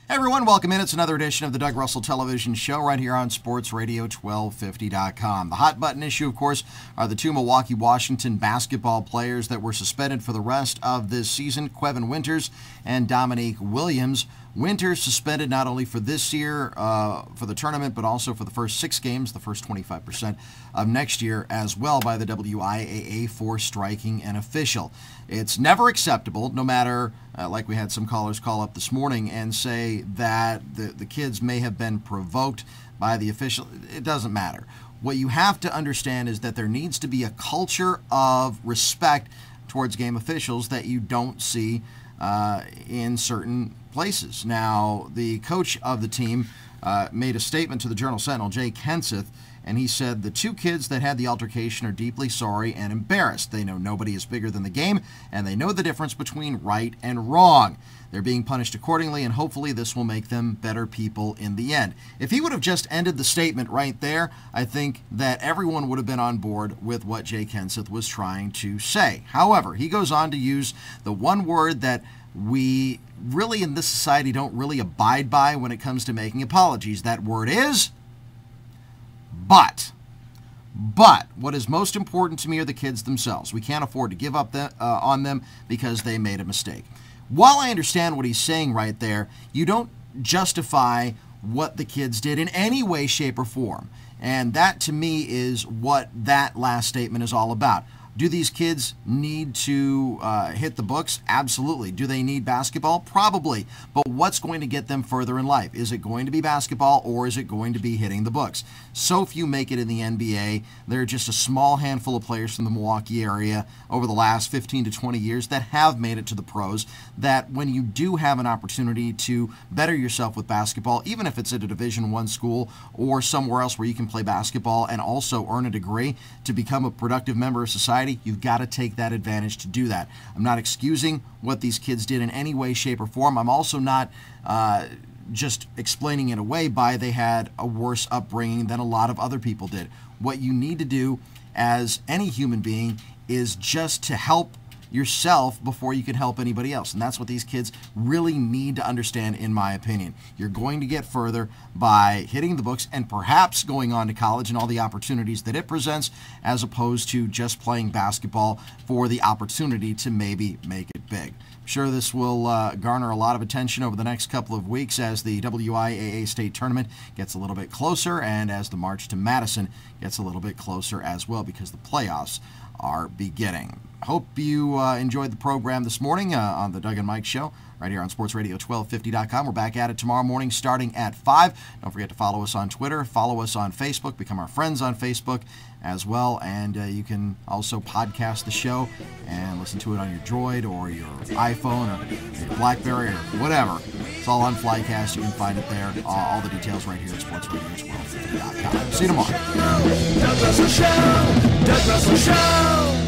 Hey everyone, welcome in. It's another edition of the Doug Russell Television Show right here on sportsradio1250.com. The hot button issue, of course, are the two Milwaukee, Washington basketball players that were suspended for the rest of this season, Quevin Winters and Dominique Williams. Winters suspended not only for this year, for the tournament, but also for the first 6 games, the first 25% of next year as well by the WIAA for striking an official. It's never acceptable, no matter, like we had some callers call up this morning and say that the kids may have been provoked by the official. It doesn't matter. What you have to understand is that there needs to be a culture of respect towards game officials that you don't see in certain places. Now, the coach of the team made a statement to the Journal-Sentinel, Jay Kenseth, and he said, "The two kids that had the altercation are deeply sorry and embarrassed. They know nobody is bigger than the game, and they know the difference between right and wrong. They're being punished accordingly, and hopefully this will make them better people in the end." If he would have just ended the statement right there, I think that everyone would have been on board with what Jay Kenseth was trying to say. However, he goes on to use the one word that we really in this society don't really abide by when it comes to making apologies. That word is but. But what is most important to me are the kids themselves. We can't afford to give up on them because they made a mistake. While I understand what he's saying right there, you don't justify what the kids did in any way, shape, or form. And that, to me, is what that last statement is all about. Do these kids need to hit the books? Absolutely. Do they need basketball? Probably. But what's going to get them further in life? Is it going to be basketball or is it going to be hitting the books? So few make it in the NBA. There are just a small handful of players from the Milwaukee area over the last 15 to 20 years that have made it to the pros, that when you do have an opportunity to better yourself with basketball, even if it's at a Division I school or somewhere else where you can play basketball and also earn a degree to become a productive member of society, you've got to take that advantage to do that. I'm not excusing what these kids did in any way, shape, or form. I'm also not just explaining it away by they had a worse upbringing than a lot of other people did. What you need to do as any human being is just to help yourself before you can help anybody else. And that's what these kids really need to understand, in my opinion. You're going to get further by hitting the books and perhaps going on to college and all the opportunities that it presents, as opposed to just playing basketball for the opportunity to maybe make it big. I'm sure this will garner a lot of attention over the next couple of weeks as the WIAA state tournament gets a little bit closer and as the march to Madison gets a little bit closer as well, because the playoffs are beginning. Hope you enjoyed the program this morning on the Doug and Mike Show right here on sportsradio1250.com. We're back at it tomorrow morning starting at 5. Don't forget to follow us on Twitter, follow us on Facebook, become our friends on Facebook as well, and you can also podcast the show and listen to it on your Droid or your iPhone or your BlackBerry or whatever. It's all on Flycast. You can find it there. All the details right here at sportsradio1250.com. See you tomorrow. Doug Russell Show. Doug Russell Show.